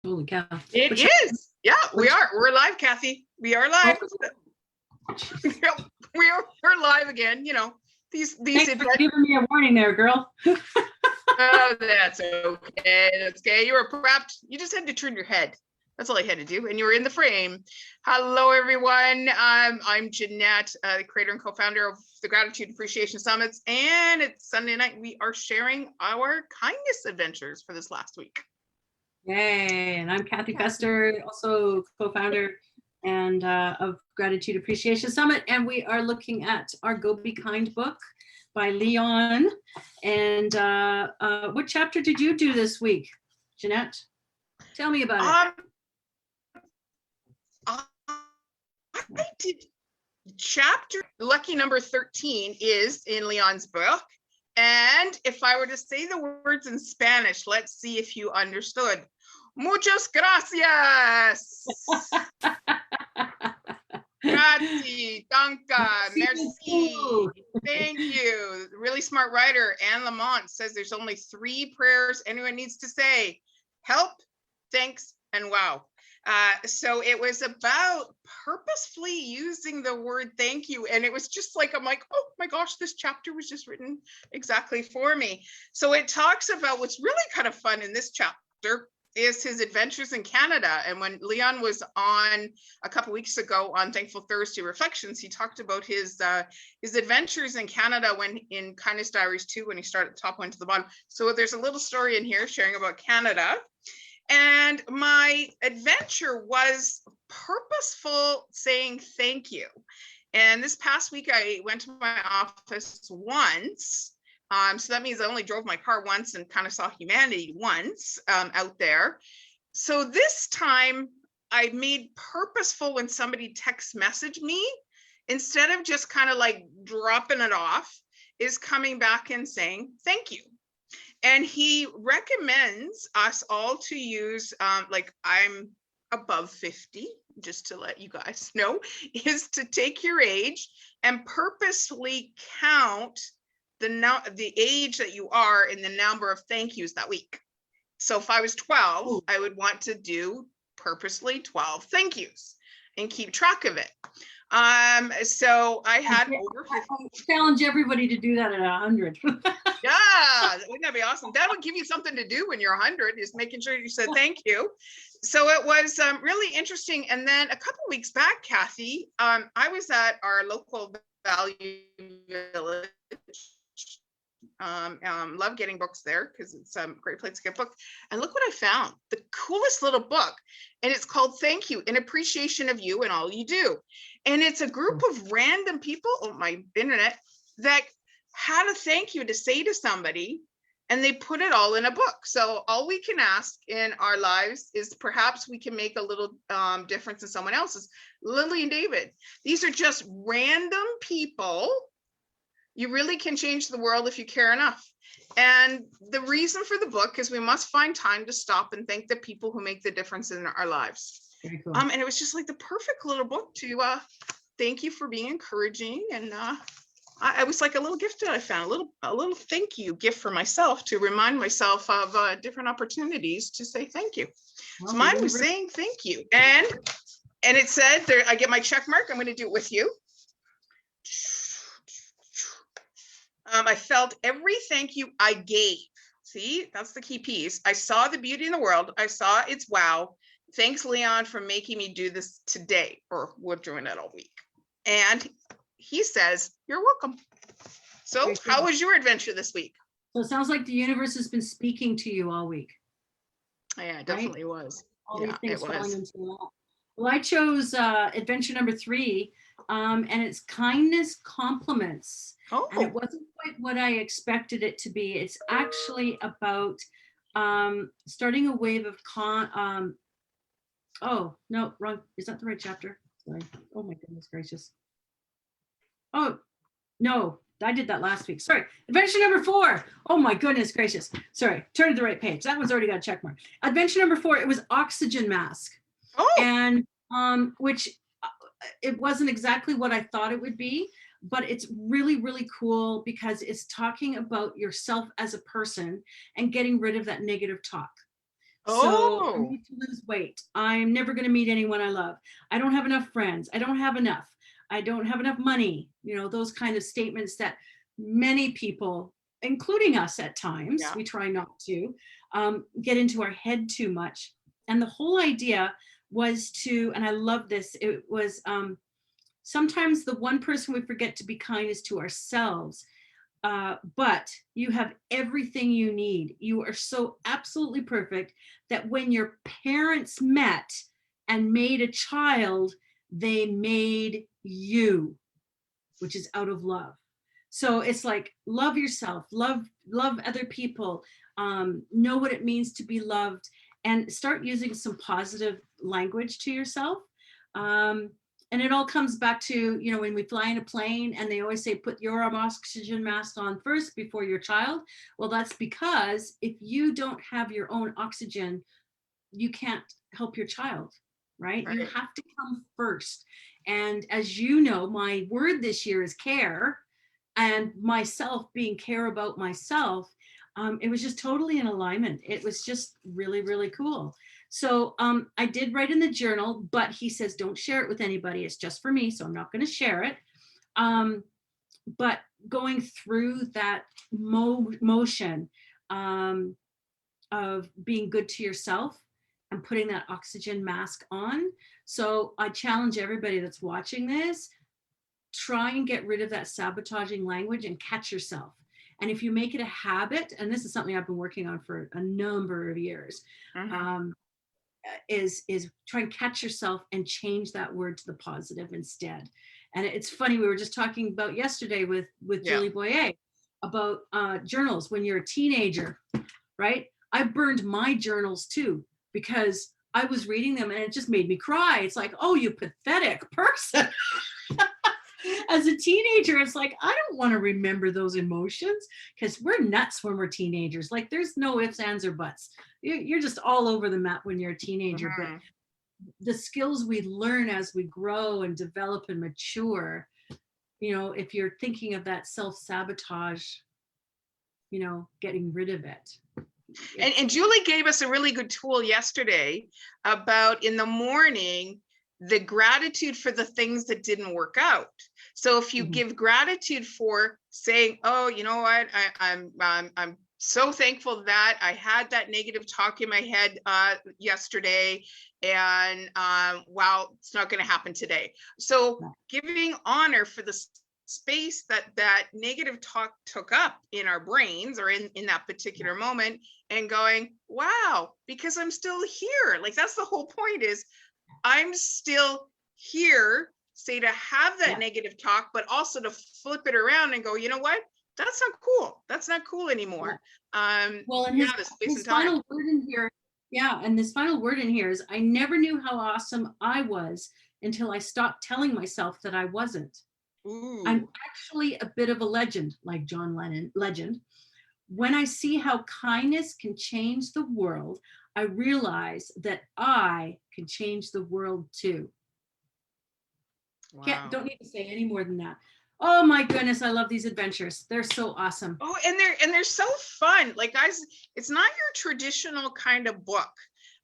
Holy cow. It is. Yeah, we are. We're live, Kathy. We are live. We're live again. You know, these Thanks for giving me a warning there, girl. Oh, that's okay. That's okay. You were prepped. You just had to turn your head. That's all I had to do. And you were in the frame. Hello, everyone. I'm Jeanette, the creator and co-founder of the Gratitude Appreciation Summits. And it's Sunday night. We are sharing our kindness adventures for this last week. Yay. And I'm Kathy Fester, also co-founder and of Gratitude Appreciation Summit. And we are looking at our Go Be Kind book by Leon. And what chapter did you do this week, Jeanette? Tell me about it. I did chapter, lucky number 13 is in Leon's book. And if I were to say the words in Spanish, let's see if you understood. Muchas gracias. Grazie, danka, merci, thank you. Really smart writer, Anne Lamont, says there's only 3 prayers anyone needs to say: help, thanks, and wow. So it was about purposefully using the word thank you. And it was just like, I'm like, oh my gosh, this chapter was just written exactly for me. So it talks about what's really kind of fun in this chapter is his adventures in Canada. And when Leon was on a couple weeks ago on Thankful Thursday Reflections, he talked about his adventures in Canada when in Kindness Diaries 2, when he started top one to the bottom. So there's a little story in here sharing about Canada. And my adventure was purposeful saying thank you. And this past week, I went to my office once. So that means I only drove my car once and kind of saw humanity once out there. So this time I made purposeful when somebody text messaged me, instead of just kind of like dropping it off, is coming back and saying thank you. And he recommends us all to use, like I'm above 50, just to let you guys know, is to take your age and purposefully count the age that you are in the number of thank yous that week. So if I was 12, I would want to do purposely 12 thank yous and keep track of it. So I had over 50. I challenge everybody to do that at 100. Yeah, wouldn't that be awesome? That would give you something to do when you're 100, is making sure you said thank you. So it was really interesting. And then a couple of weeks back, Kathy, I was at our local value village. Love getting books there because it's a great place to get books. And look what I found, the coolest little book. And it's called Thank You, in appreciation of you and all you do. And it's a group of random people, oh my internet, that had a thank you to say to somebody, and they put it all in a book. So all we can ask in our lives is perhaps we can make a little difference in someone else's. Lily and David, these are just random people. You really can change the world if you care enough. And the reason for the book is we must find time to stop and thank the people who make the difference in our lives. Very cool. And it was just like the perfect little book to thank you for being encouraging. And I was like a little gift that I found, a little thank you gift for myself to remind myself of different opportunities to say thank you. Well, so mine was saying thank you. And it said there, I get my check mark. I'm going to do it with you. I felt every thank you I gave. See, that's the key piece. I saw the beauty in the world. I saw its wow. Thanks, Leon, for making me do this today, or we're doing it all week. And he says, you're welcome. So how was your adventure this week? So it sounds like the universe has been speaking to you all week. Yeah, it definitely was. All these things falling into that. Well, I chose adventure number 3, and it's kindness compliments. Oh. And it wasn't quite what I expected it to be. It's actually about starting a wave of oh, no, wrong. Is that the right chapter? Sorry. Oh my goodness gracious. Oh, no, I did that last week. Sorry. Adventure number 4. Oh my goodness gracious. Sorry, turn to the right page. That one's already got a check mark. Adventure number 4, it was oxygen mask. Oh. And which it wasn't exactly what I thought it would be, but it's really, really cool because it's talking about yourself as a person and getting rid of that negative talk. So I Oh, need to lose weight. I'm never going to meet anyone I love. I don't have enough friends. I don't have enough. I don't have enough money. You know, those kind of statements that many people, including us at times, yeah. we try not to get into our head too much. And the whole idea was to, and I love this, it was sometimes the one person we forget to be kind is to ourselves. But you have everything you need. You are so absolutely perfect that when your parents met and made a child, they made you, which is out of love. So it's like, love yourself, love other people, know what it means to be loved, and start using some positive language to yourself. Um, and it all comes back to, you know, when we fly in a plane and they always say, put your oxygen mask on first before your child. Well, that's because if you don't have your own oxygen, you can't help your child, right? You Right. have to come first. And as you know, my word this year is care, and myself being care about myself. It was just totally in alignment. It was just really, really cool. So I did write in the journal, but he says, don't share it with anybody. It's just for me. So I'm not going to share it. But going through that motion of being good to yourself and putting that oxygen mask on. So I challenge everybody that's watching this, try and get rid of that sabotaging language and catch yourself. And if you make it a habit, and this is something I've been working on for a number of years, Mhm. is try and catch yourself and change that word to the positive instead. And it's funny, we were just talking about yesterday with Yeah. Julie Boyer about journals when you're a teenager, right? I burned my journals too because I was reading them and it just made me cry. It's like, oh, you pathetic person. As a teenager, it's like, I don't want to remember those emotions because we're nuts when we're teenagers. Like, there's no ifs, ands, or buts. You're just all over the map when you're a teenager. But Mhm. the skills we learn as we grow and develop and mature, you know, if you're thinking of that self-sabotage, you know, getting rid of it. And Julie gave us a really good tool yesterday about in the morning, the gratitude for the things that didn't work out. So if you give gratitude for saying, oh, you know what, I'm so thankful that I had that negative talk in my head yesterday, and wow, it's not going to happen today. So giving honor for the space that negative talk took up in our brains or in that particular moment, and going, wow, because I'm still here. Like, that's the whole point, is I'm still here. Say, to have that negative talk, but also to flip it around and go, you know what? That's not cool. That's not cool anymore. Well, and Yeah, the space his and time. final word in here, yeah, and this final word in here is, I never knew how awesome I was until I stopped telling myself that I wasn't. I'm Ooh, actually a bit of a legend, like John Lennon, legend. When I see how kindness can change the world, I realize that I can change the world too. wow. Don't need to say any more than that. Oh my goodness, I love these adventures. They're so awesome. Oh, and they're so fun. Like, guys, it's not your traditional kind of book.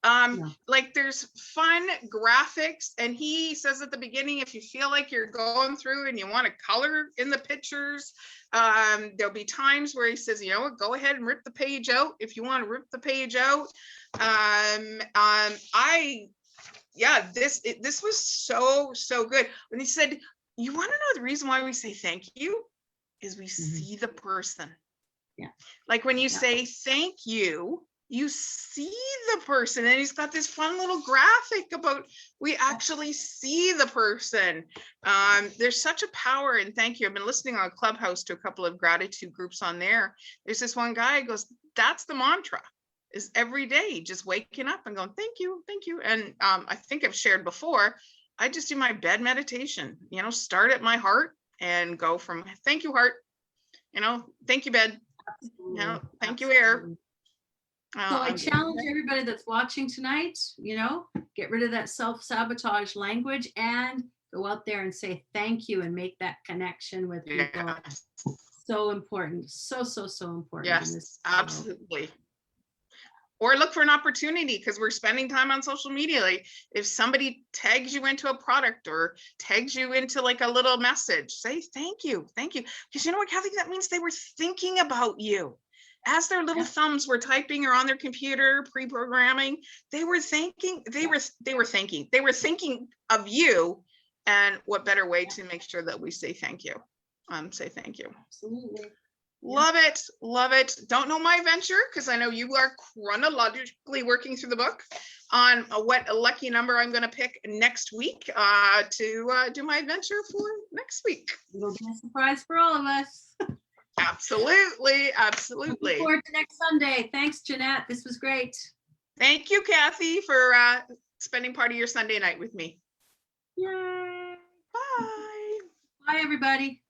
No. Like, there's fun graphics, and he says at the beginning, if you feel like you're going through and you want to color in the pictures, there'll be times where he says, you know what, go ahead and rip the page out if you want to rip the page out. This was so good. When he said, you want to know the reason why we say thank you is we see the person. Yeah. Like, when you say thank you, you see the person, and he's got this fun little graphic about, we actually see the person. There's such a power in thank you. I've been listening on Clubhouse to a couple of gratitude groups on there. There's this one guy who goes, that's the mantra, is every day just waking up and going, thank you, thank you. And I think I've shared before, I just do my bed meditation, start at my heart and go from thank you, heart, thank you, bed, thank you, air. So I challenge everybody that's watching tonight, get rid of that self-sabotage language and go out there and say thank you and make that connection with people. Yes. So important. So important. Yes, absolutely. Or look for an opportunity, because we're spending time on social media. Like if somebody tags you into a product or tags you into like a little message, say thank you. Because you know what, Kathy, that means they were thinking about you. As their little thumbs were typing or on their computer pre-programming, they were thinking of you. And what better way to make sure that we say thank you? Say thank you. Absolutely. Love it. Love it. Don't know my venture, because I know you are chronologically working through the book on what lucky number I'm going to pick next week to do my adventure for next week. It'll be a surprise for all of us. Absolutely. Looking Absolutely. forward to next Sunday. Thanks, Jeanette. This was great. Thank you, Kathy, for spending part of your Sunday night with me. Yay. Bye. Bye, everybody.